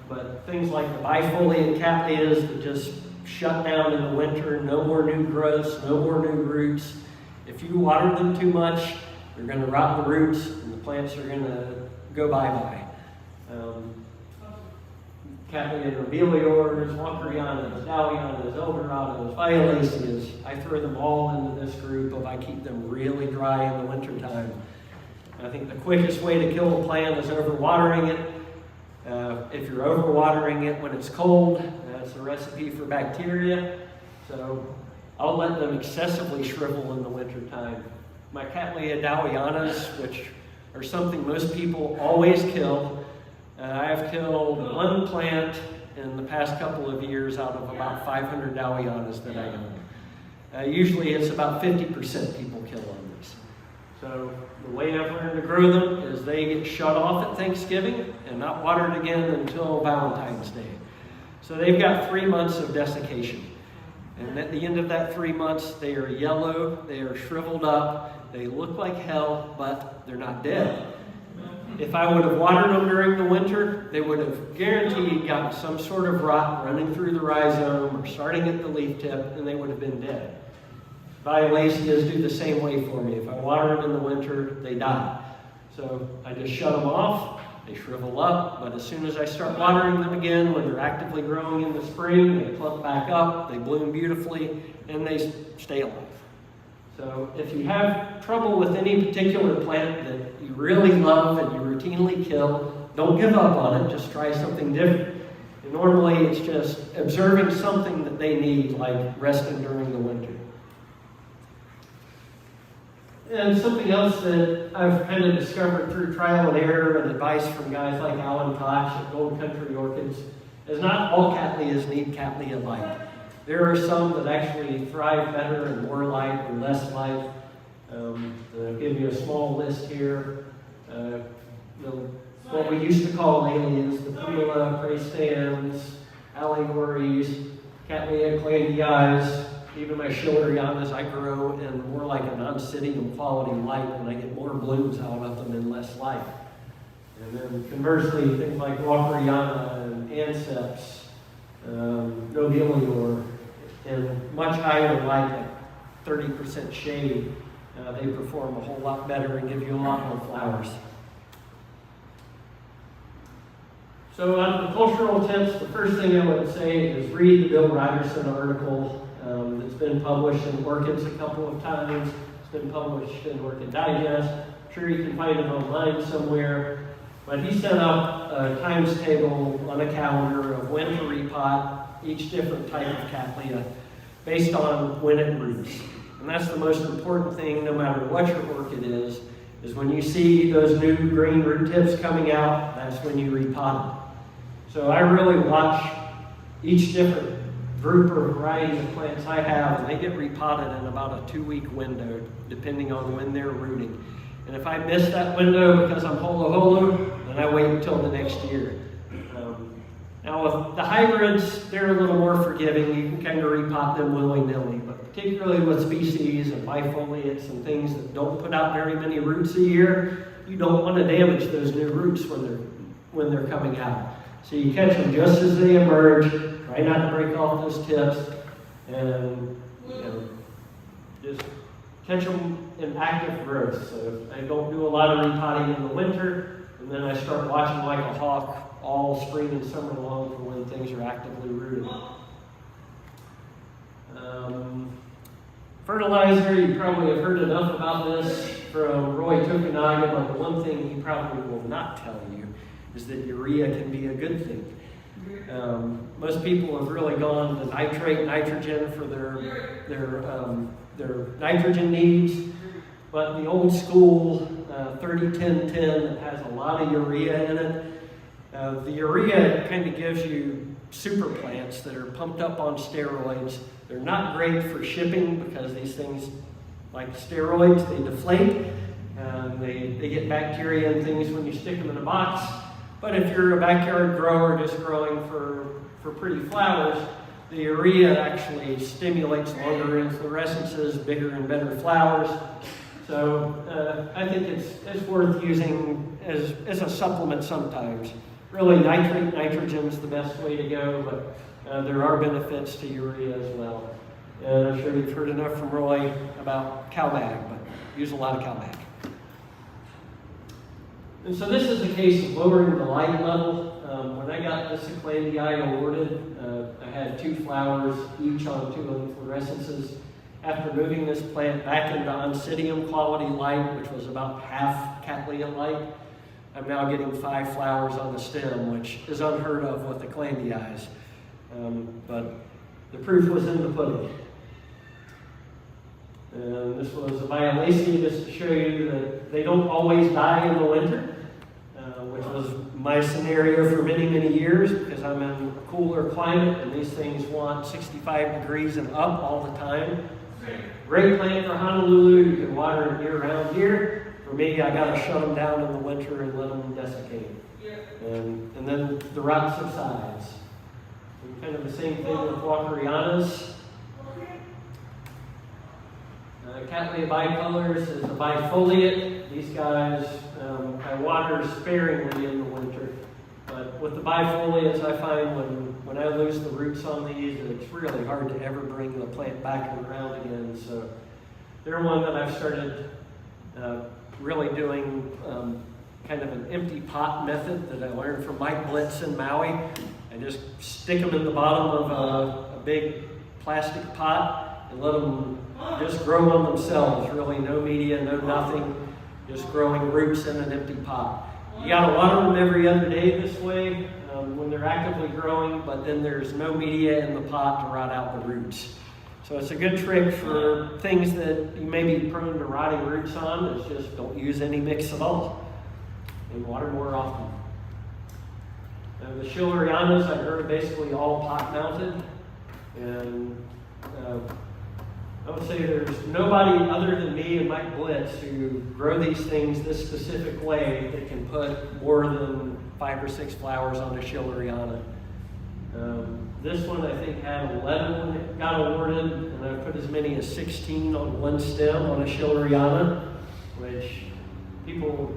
S3: but things like the bifoliate cattleyas that just shut down in the winter, no more new growths, no more new roots. If you water them too much, they're going to rot the roots and the plants are going to go bye-bye. Cattleya nobeliores, Walkerianas, Dowianas, Eldorados, Violaceas. I throw them all into this group if I keep them really dry in the wintertime. I think the quickest way to kill a plant is overwatering it. If you're overwatering it when it's cold, that's a recipe for bacteria. So I'll let them excessively shrivel in the wintertime. My Cattleya Dowianas, which are something most people always kill, I have killed one plant in the past couple of years out of about 500 Dowianas that I own. Usually it's about 50% people kill on these. So the way I've learned to grow them is they get shut off at Thanksgiving and not watered again until Valentine's Day. So they've got 3 months of desiccation. And at the end of that 3 months, they are yellow, they are shriveled up, they look like hell, but they're not dead. If I would have watered them during the winter, they would have guaranteed gotten some sort of rot running through the rhizome or starting at the leaf tip, and they would have been dead. Violaceas do the same way for me. If I water them in the winter, they die. So I just shut them off, they shrivel up, but as soon as I start watering them again, when they're actively growing in the spring, they plump back up, they bloom beautifully, and they stay alive. So if you have trouble with any particular plant that you really love and you routinely kill, don't give up on it, just try something different. And normally it's just observing something that they need, like resting during the winter. And something else that I've kind of discovered through trial and error and advice from guys like Alan Koch at Gold Country Orchids is not all Cattleyas need Cattleya light. There are some that actually thrive better in more light or less light. I'll give you a small list here. What we used to call aliens, the Pumila, Praestans, Allegories, Cattleya Clandias, even my Schillerianas I grow in more like a non-Cidium quality light, and I get more blooms out of them in less light. And then conversely, things like Walkeriana and Anceps, Nobelior, in much higher light, like 30% shade, they perform a whole lot better and give you a lot more flowers. So on the cultural tips, the first thing I would say is read the Bill Ryderson article. It's been published in Orchids a couple of times. It's been published in Orchid Digest. I'm sure you can find it online somewhere. But he set up a times table on a calendar of when to repot each different type of Cattleya based on when it roots. And that's the most important thing, no matter what your orchid is when you see those new green root tips coming out, that's when you repot it. So I really watch each different group or variety of plants I have, and they get repotted in about a 2-week window, depending on when they're rooting. And if I miss that window because I'm holo, then I wait until the next year. Now with the hybrids, they're a little more forgiving. You can kind of repot them willy-nilly, but particularly with species and bifoliates and things that don't put out very many roots a year, you don't want to damage those new roots when they're coming out. So you catch them just as they emerge, try not to break off those tips, and just catch them in active growth. So I don't do a lot of repotting in the winter, and then I start watching like a hawk all spring and summer long for when things are actively rooting. Fertilizer, you probably have heard enough about this from Roy Tokunaga, but the one thing he probably will not tell you is that urea can be a good thing. Most people have really gone to nitrate nitrogen for their nitrogen needs, but the old school 30-10-10 that has a lot of urea in it, the urea kind of gives you super plants that are pumped up on steroids. They're not great for shipping because these things, like steroids, they deflate. They get bacteria and things when you stick them in a box. But if you're a backyard grower just growing for pretty flowers, the urea actually stimulates longer inflorescences, bigger and better flowers. So I think it's worth using as a supplement sometimes. Really, nitrogen is the best way to go, but there are benefits to urea as well. And I'm sure you've heard enough from Roy about cow bag, but use a lot of cow bag. And so this is a case of lowering the light level. When I got this Ciclandiae awarded, I had 2 flowers, each on 2 inflorescences. After moving this plant back into Oncidium quality light, which was about half Cattleya light, I'm now getting 5 flowers on the stem, which is unheard of with the Ciclandiaes. But the proof was in the pudding. And this was a Violacea, just to show you that they don't always die in the winter, which was my scenario for many, many years because I'm in a cooler climate and these things want 65 degrees and up all the time. Great plant for Honolulu. You can water it year-round here. For me, I got to shut them down in the winter and let them desiccate. And then the rot subsides. And kind of the same thing with Walkerianas. Cattleya bicolors is a bifoliate. These guys, I water sparingly in the winter. But with the bifoliates, I find when I lose the roots on these, it's really hard to ever bring the plant back around again. So they're one that I've started really doing kind of an empty pot method that I learned from Mike Blitz in Maui. I just stick them in the bottom of a big plastic pot and let them just grow on themselves. Really no media, no nothing, just growing roots in an empty pot. You gotta water them every other day this way when they're actively growing, but then there's no media in the pot to rot out the roots. So it's a good trick for things that you may be prone to rotting roots on. It's just don't use any mix at all and water more often. The Schillerianas I heard are basically all pot mounted, and I would say there's nobody other than me and Mike Blitz who grow these things this specific way that can put more than 5 or 6 flowers on a Schilleriana. This one I think had 11 when it got awarded, and I put as many as 16 on one stem on a Schilleriana, which people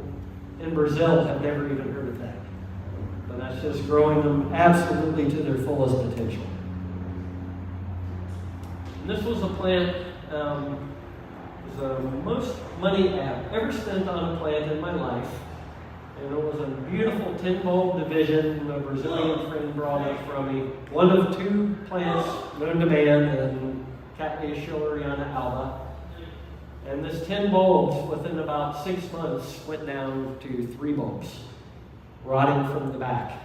S3: in Brazil have never even heard of that. But that's just growing them absolutely to their fullest potential. And this was a plant, was the most money I've ever spent on a plant in my life. And it was a beautiful 10-bulb division a Brazilian friend brought up from me. One of 2 plants known to man, and Cattleya Schilleriana alba. And this 10 bulbs, within about 6 months, went down to 3 bulbs. rotting from the back.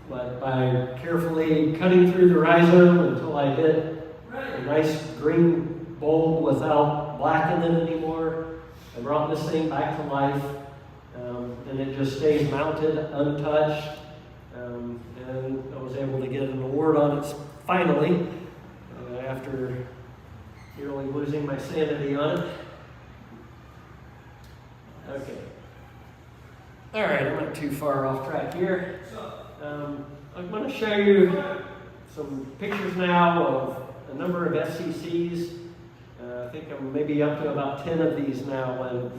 S3: But by carefully cutting through the rhizome until I hit a nice green bulb without black in it anymore, I brought this thing back to life, and it just stays mounted, untouched, and I was able to get an award on it finally, after nearly losing my sanity on it. Okay. All right, I'm not too far off track here. I'm going to show you some pictures now of a number of FCCs. I think I'm maybe up to about 10 of these now, and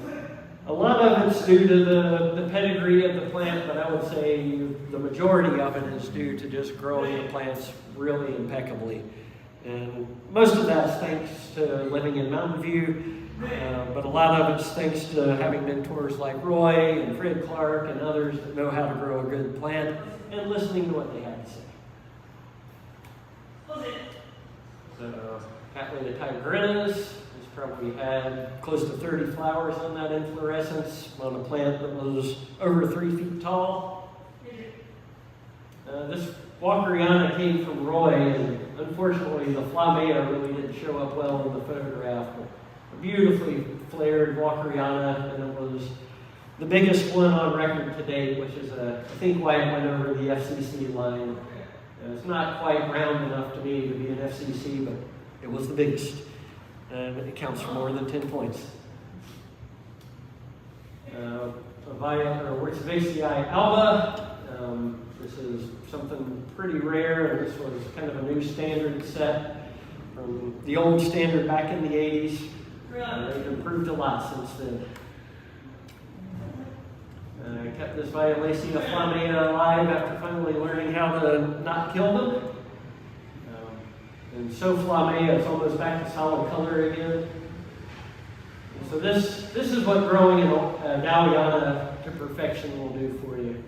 S3: a lot of it's due to the pedigree of the plant, but I would say the majority of it is due to just growing the plants really impeccably. And most of that's thanks to living in Mountain View, but a lot of it's thanks to having mentors like Roy and Fred Clark and others that know how to grow a good plant and listening to what they have to say. So, Cattleya Tigrinas has probably had close to 30 flowers on that inflorescence on a plant that was over 3 feet tall. This Walkeriana came from Roy, and unfortunately the Flamea really didn't show up well in the photograph. But a beautifully flared Walkeriana, and it was the biggest one on record to date, which is I think why it went over the FCC line. It's not quite round enough to me to be an FCC, but it was the biggest, and it counts for more than 10 points. Orchid alba. This is something pretty rare, and this was kind of a new standard set from the old standard back in the 80s. They've improved a lot since then. I kept this Violacea flamea alive after finally learning how to not kill them. And so flamea is almost back to solid color again. And so this is what growing in Dowiana to perfection will do for you.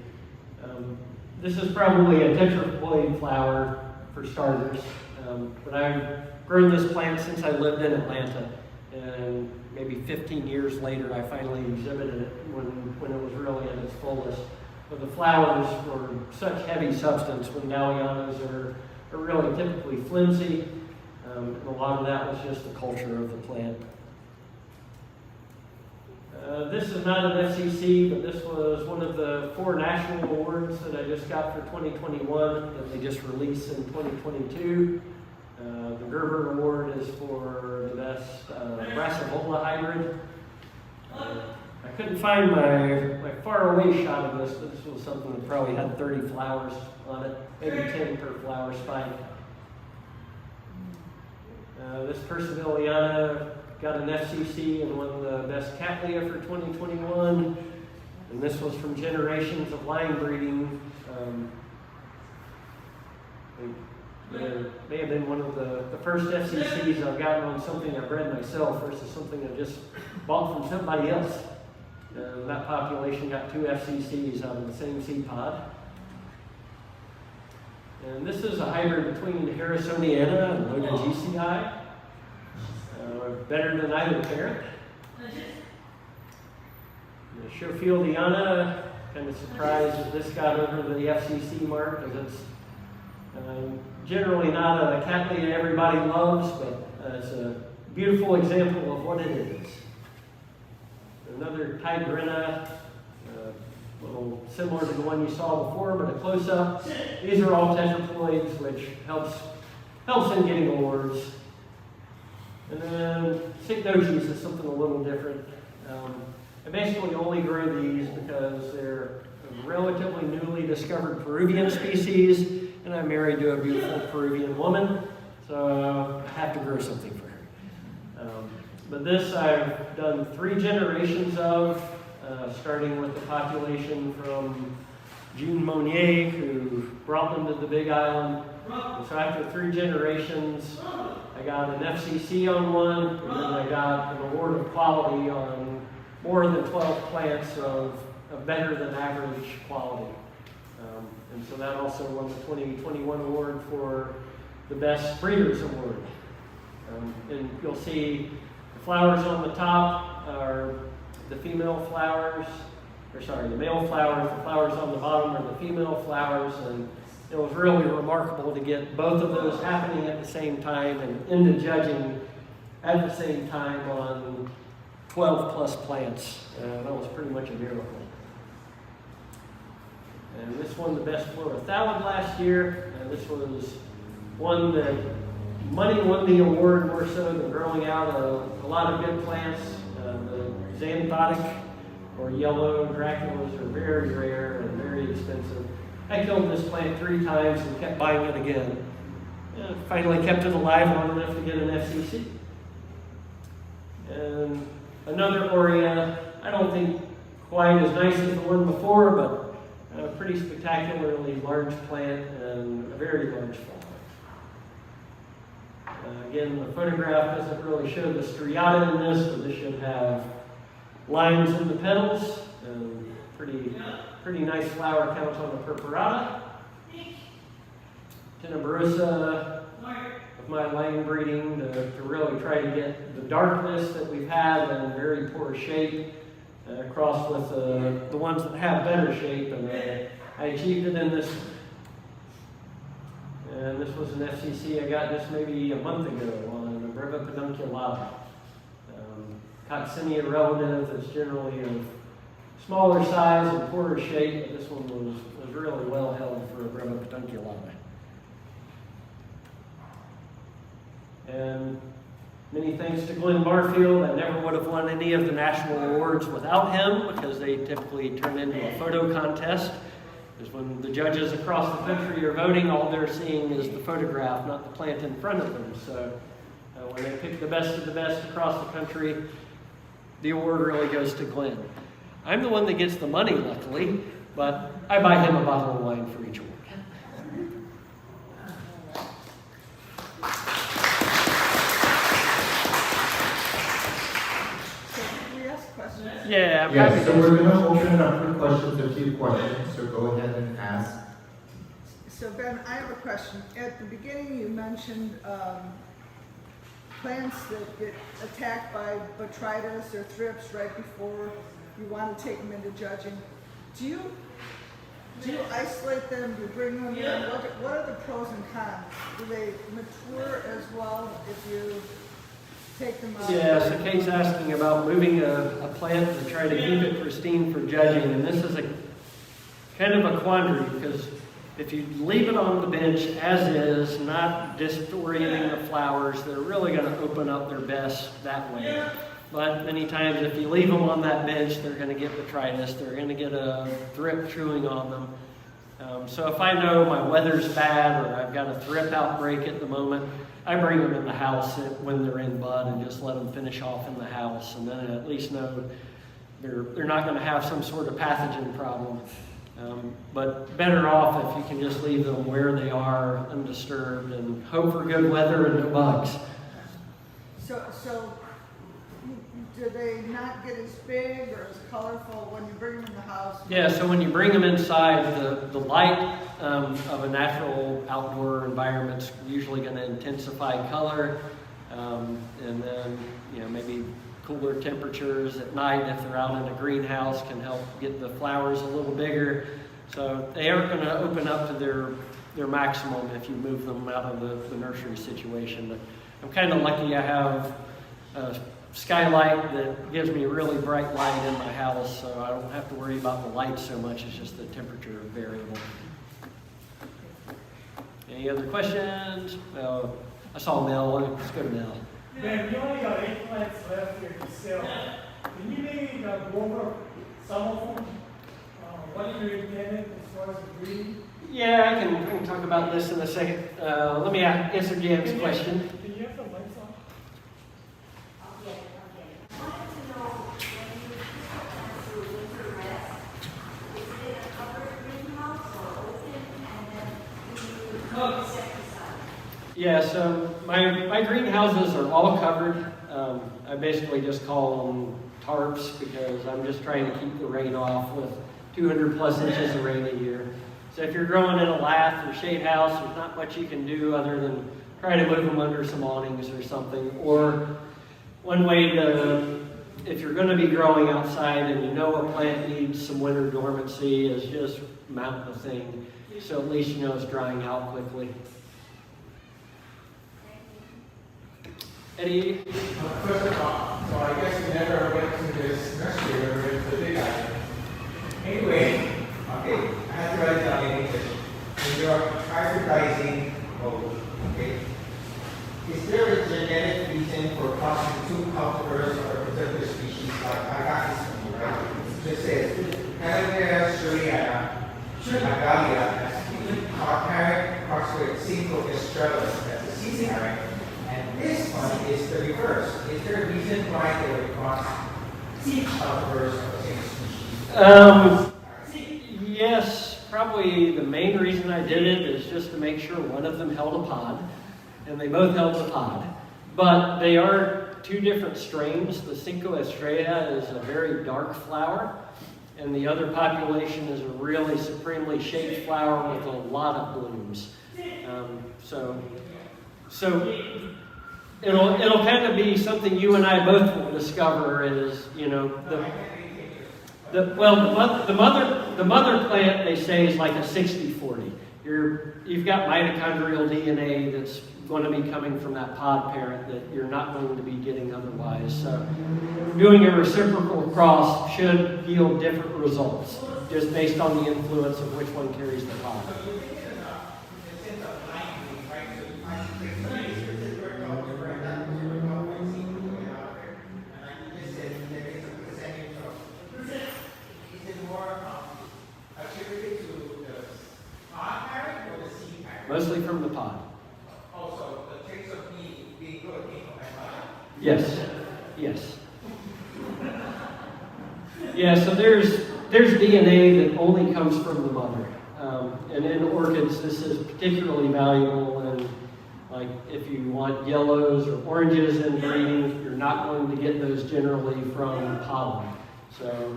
S3: This is probably a tetraploid flower for starters, but I've grown this plant since I lived in Atlanta, and maybe 15 years later I finally exhibited it when it was really at its fullest. But the flowers were such heavy substance when Dowianas are really typically flimsy, and a lot of that was just the culture of the plant. This is not an FCC, but this was one of the 4 national awards that I just got for 2021 that they just released in 2022. The Gerber Award is for the best Brassivola hybrid. I couldn't find my far away shot of this, but this was something that probably had 30 flowers on it, maybe 10 per flower spike. This Percivalliana got an FCC and won the best Cattleya for 2021. And this was from generations of line breeding. It may have been one of the first FCCs I've gotten on something I bred myself versus something I just bought from somebody else. That population got 2 FCCs out of the same seed pod. And this is a hybrid between Harrisoniana and Loga GCI. Better than either parent. The Schofieldiana, kind of surprised that this got over the FCC mark, because it's generally not a Cattleya everybody loves, but it's a beautiful example of what it is. Another Tigrina, a little similar to the one you saw before, but a close-up. These are all tetraploids, which helps in getting awards. And then Cycnoches is something a little different. I basically only grow these because they're a relatively newly discovered Peruvian species, and I'm married to a beautiful Peruvian woman, so I have to grow something for her. But this I've done 3 generations of, starting with the population from June Monnier, who brought them to the Big Island. And so after 3 generations, I got an FCC on one, and then I got an award of quality on more than 12 plants of better than average quality. And so that also won the 2021 award for the Best Breeders Award. And you'll see the flowers on the top are the female flowers, the male flowers. The flowers on the bottom are the female flowers, and it was really remarkable to get both of those happening at the same time and into judging at the same time on 12 plus plants. That was pretty much a miracle. And this won the Best Flora Thallid last year. This was one that money won the award more so than growing out a lot of good plants. The xanthotic or yellow Draculas are very rare and very expensive. I killed this plant 3 times and kept buying it again. Finally kept it alive long enough to get an FCC. And another Aurea, I don't think quite as nice as the one before, but a pretty spectacularly large plant and a very large flower. Again, the photograph doesn't really show the striata in this, but this should have lines in the petals and pretty nice flower count on the purpurata. Tenebrosas of my line breeding to really try to get the darkness that we've had in very poor shape crossed with the ones that have better shape, and I achieved it in this. And this was an FCC I got just maybe a month ago on the Breva pedunculata. Coccinia relative is generally of smaller size and poorer shape, but this one was really well held for a Breva pedunculata. And many thanks to Glenn Barfield. I never would have won any of the national awards without him, because they typically turn into a photo contest. Because when the judges across the country are voting, all they're seeing is the photograph, not the plant in front of them. So when they pick the best of the best across the country, the award really goes to Glenn. I'm the one that gets the money, luckily, but I buy him a bottle of wine for each award. Yeah,
S4: yes, so we're going to open it up for questions, a few questions, so go ahead and ask.
S5: So Ben, I have a question. At the beginning you mentioned plants that get attacked by botrytis or thrips right before you want to take them into judging. Do you isolate them? Do you bring them in? What are the pros and cons? Do they mature as well if you take them out?
S3: Yeah, so Kate's asking about moving a plant to try to keep it pristine for judging, and this is a kind of a quandary, because if you leave it on the bench as is, not disorienting the flowers, they're really going to open up their best that way. But many times if you leave them on that bench, they're going to get botrytis, they're going to get a thrip chewing on them. So if I know my weather's bad or I've got a thrip outbreak at the moment, I bring them in the house when they're in bud and just let them finish off in the house, and then I at least know they're not going to have some sort of pathogen problem. But better off if you can just leave them where they are undisturbed and hope for good weather and no bugs.
S5: So do they not get as big or as colorful when you bring them in the house?
S3: Yeah, so when you bring them inside, the light of a natural outdoor environment's usually going to intensify color, and then maybe cooler temperatures at night if they're out in a greenhouse can help get the flowers a little bigger. So they aren't going to open up to their maximum if you move them out of the nursery situation. But I'm kind of lucky I have a skylight that gives me really bright light in my house, so I don't have to worry about the light so much. It's just the temperature variable. Any other questions? I saw Mel. Let's go to Mel.
S6: Ben, you only got 8 plants left here to sell. Can you maybe go over some of them? What you intended as far as the breeding?
S3: Yeah, I can talk about this in a second. Let me answer Jan's question.
S6: Can you have the lights on?
S7: Okay. I wanted to know when you do winter rest, is it a covered greenhouse or open, and then do you use insecticide?
S3: Yeah, so my greenhouses are all covered. I basically just call them tarps because I'm just trying to keep the rain off with 200 plus inches of rain a year. So if you're growing in a lath or shade house, there's not much you can do other than try to move them under some awnings or something. Or one way to if you're going to be growing outside and you know a plant needs some winter dormancy, is just mount the thing, so at least you know it's drying out quickly. Eddie?
S4: First of all, so I guess you never went to this nursery or went to the big island. Anyway, okay, I have to write it down in English. When you're hybridizing mode, okay, is there a genetic reason for crossing two cultivars or a particular species? Like I got this from you, right? It just says, Canada Shuriana, Agalia, parent crossed with Cinco estrellas, that's a season parent. And this one is the reverse. Is there a reason why they would cross two cultivars of the same species?
S3: Yes, probably the main reason I did it is just to make sure one of them held a pod, and they both held the pod. But they are two different strains. The Cinco Estrella is a very dark flower, and the other population is a really supremely shaped flower with a lot of blooms. So it'll kind of be something you and I both will discover is, you know, the mother plant, they say, is like a 60-40. You've got mitochondrial DNA that's going to be coming from that pod parent that you're not going to be getting otherwise. So doing a reciprocal cross should yield different results, just based on the influence of which one carries the pod. Mostly from the pod.
S4: Also, the traits of being good came from my pod.
S3: Yes. Yes. Yeah, so there's DNA that only comes from the mother. And in orchids, this is particularly valuable. And like if you want yellows or oranges in breeding, you're not going to get those generally from pollen. So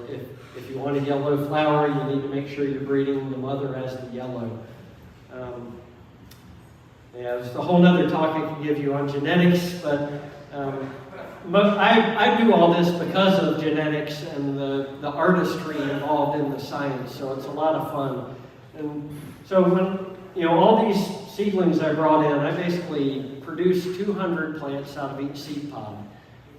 S3: if you want a yellow flower, you need to make sure you're breeding the mother as the yellow. Yeah, there's a whole other talk I can give you on genetics, but I do all this because of genetics and the artistry involved in the science, so it's a lot of fun. And so when, you know, all these seedlings I brought in, I basically produce 200 plants out of each seed pod,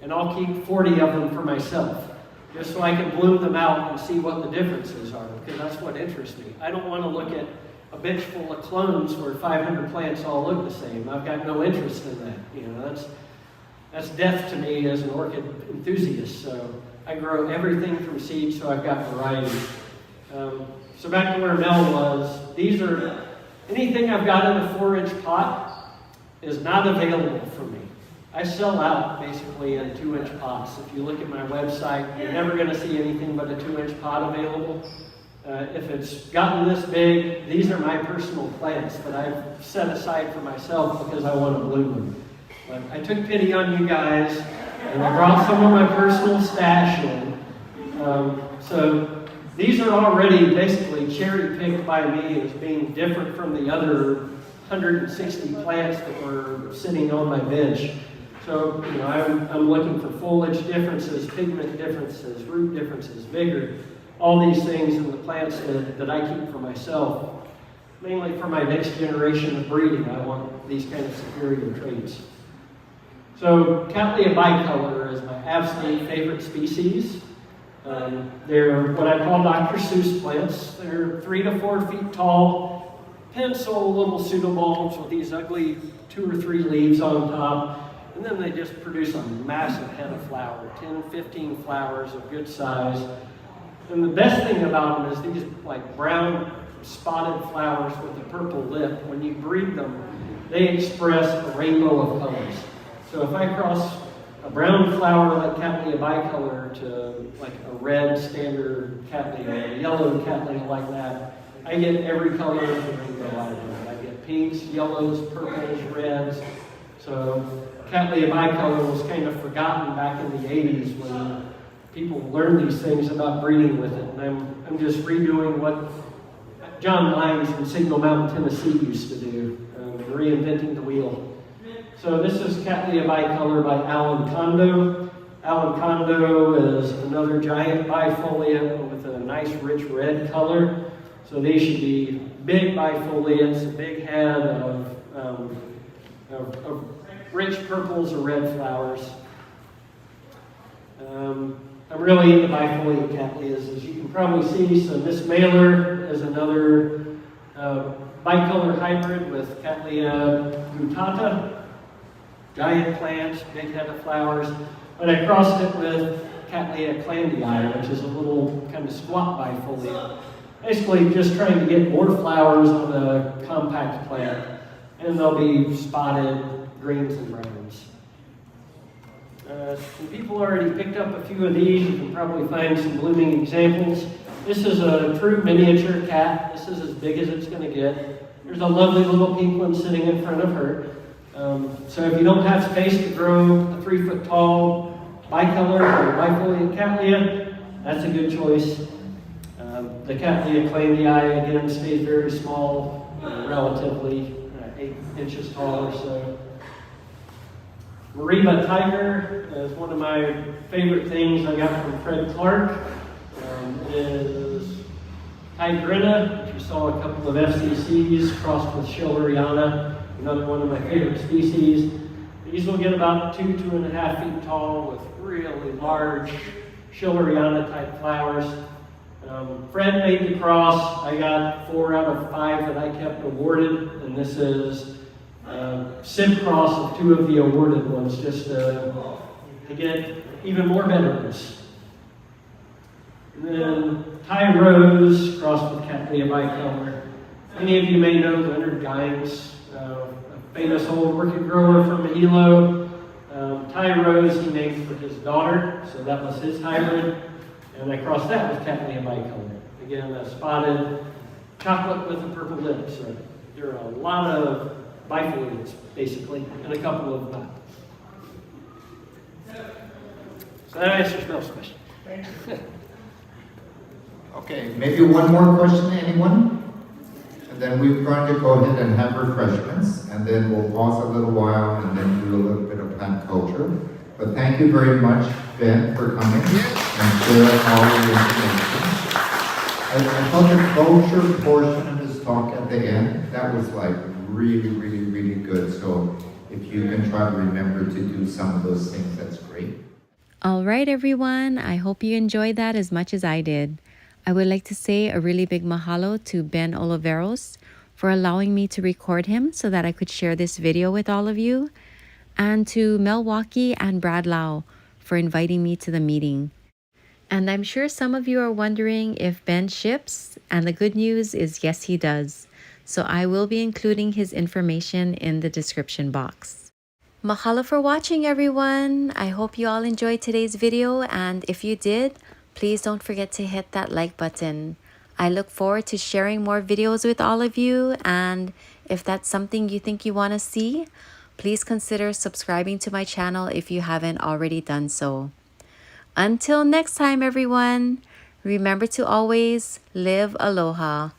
S3: and I'll keep 40 of them for myself, just so I can bloom them out and see what the differences are, because that's what interests me. I don't want to look at a bench full of clones where 500 plants all look the same. I've got no interest in that. You know, that's death to me as an orchid enthusiast. So I grow everything from seed, so I've got variety. So back to where Mel was, anything I've got in a 4-inch pot is not available for me. I sell out basically in 2-inch pots. If you look at my website, you're never going to see anything but a 2-inch pot available. If it's gotten this big, these are my personal plants that I've set aside for myself because I want to bloom them. But I took pity on you guys, and I brought some of my personal stash in. So these are already basically cherry-picked by me as being different from the other 160 plants that were sitting on my bench. So, you know, I'm looking for foliage differences, pigment differences, root differences, vigor. All these things in the plants that I keep for myself, mainly for my next generation of breeding. I want these kind of superior traits. So Cattleya bicolor is my absolute favorite species. They're what I call Dr. Seuss plants. They're 3 to 4 feet tall, pencil little pseudobulbs with these ugly 2 or 3 leaves on top. And then they just produce a massive head of flower, 10, 15 flowers of good size. And the best thing about them is these like brown spotted flowers with a purple lip. When you breed them, they express a rainbow of colors. So if I cross a brown flower like Cattleya bicolor to like a red standard Cattleya, a yellow Cattleya like that, I get every color of the rainbow out of it. I get pinks, yellows, purples, reds. So Cattleya bicolor was kind of forgotten back in the 80s when people learned these things about breeding with it. And I'm just redoing what John Lyons in Signal Mountain, Tennessee used to do, reinventing the wheel. So this is Cattleya bicolor by Alan Kondo. Alocondo is another giant bifoliate with a nice rich red color. So these should be big bifoliates, a big head of rich purples or red flowers. I'm really into bifoliate cattleyas, as you can probably see. So this mailer is another bicolor hybrid with Cattleya gutata. Giant plants, big head of flowers. But I crossed it with Cattleya clandii, which is a little kind of squat bifoliate. Basically just trying to get more flowers on a compact plant. And they'll be spotted greens and browns. Some people already picked up a few of these. You can probably find some blooming examples. This is a true miniature cat. This is as big as it's going to get. There's a lovely little pink one sitting in front of her. So if you don't have space to grow a 3-foot tall bicolor or bifoliate Cattleya, that's a good choice. The Cattleya clandii again stays very small, relatively 8 inches tall or so. Mariba tiger is one of my favorite things I got from Fred Clark. It is Tigrina, which you saw a couple of FCCs crossed with Schilleriana, another one of my favorite species. These will get about 2.5 feet tall with really large Schilleriana type flowers. Fred made the cross. I got 4 out of 5 that I kept awarded, and this is SIP cross of 2 of the awarded ones, just to get even more veterans. And then Thai Rose crossed with Cattleya bicolor. Many of you may know Leonard Gimes, a famous old orchid grower from Mahalo. Thai Rose he named for his daughter, so that was his hybrid. And I crossed that with Cattleya bicolor. Again, a spotted chocolate with a purple lip. So there are a lot of bifoliates, basically, and a couple of not. So that answers Mel's question.
S8: Okay, maybe one more question, anyone? And then we're going to go ahead and have refreshments, and then we'll pause a little while and then do a little bit of plant culture. But thank you very much, Ben, for coming and sharing all of the information. I thought the culture portion of his talk at the end, that was like really, really, really good. So if you can try to remember to do some of those things, that's great.
S1: All right, everyone. I hope you enjoyed that as much as I did. I would like to say a really big mahalo to Ben Oliveros for allowing me to record him so that I could share this video with all of you, and to Milwaukee and Brad Lau for inviting me to the meeting. And I'm sure some of you are wondering if Ben ships, and the good news is yes, he does. So I will be including his information in the description box. Mahalo for watching, everyone. I hope you all enjoyed today's video, and if you did, please don't forget to hit that like button. I look forward to sharing more videos with all of you, and if that's something you think you want to see, please consider subscribing to my channel if you haven't already done so. Until next time, everyone, remember to always live aloha.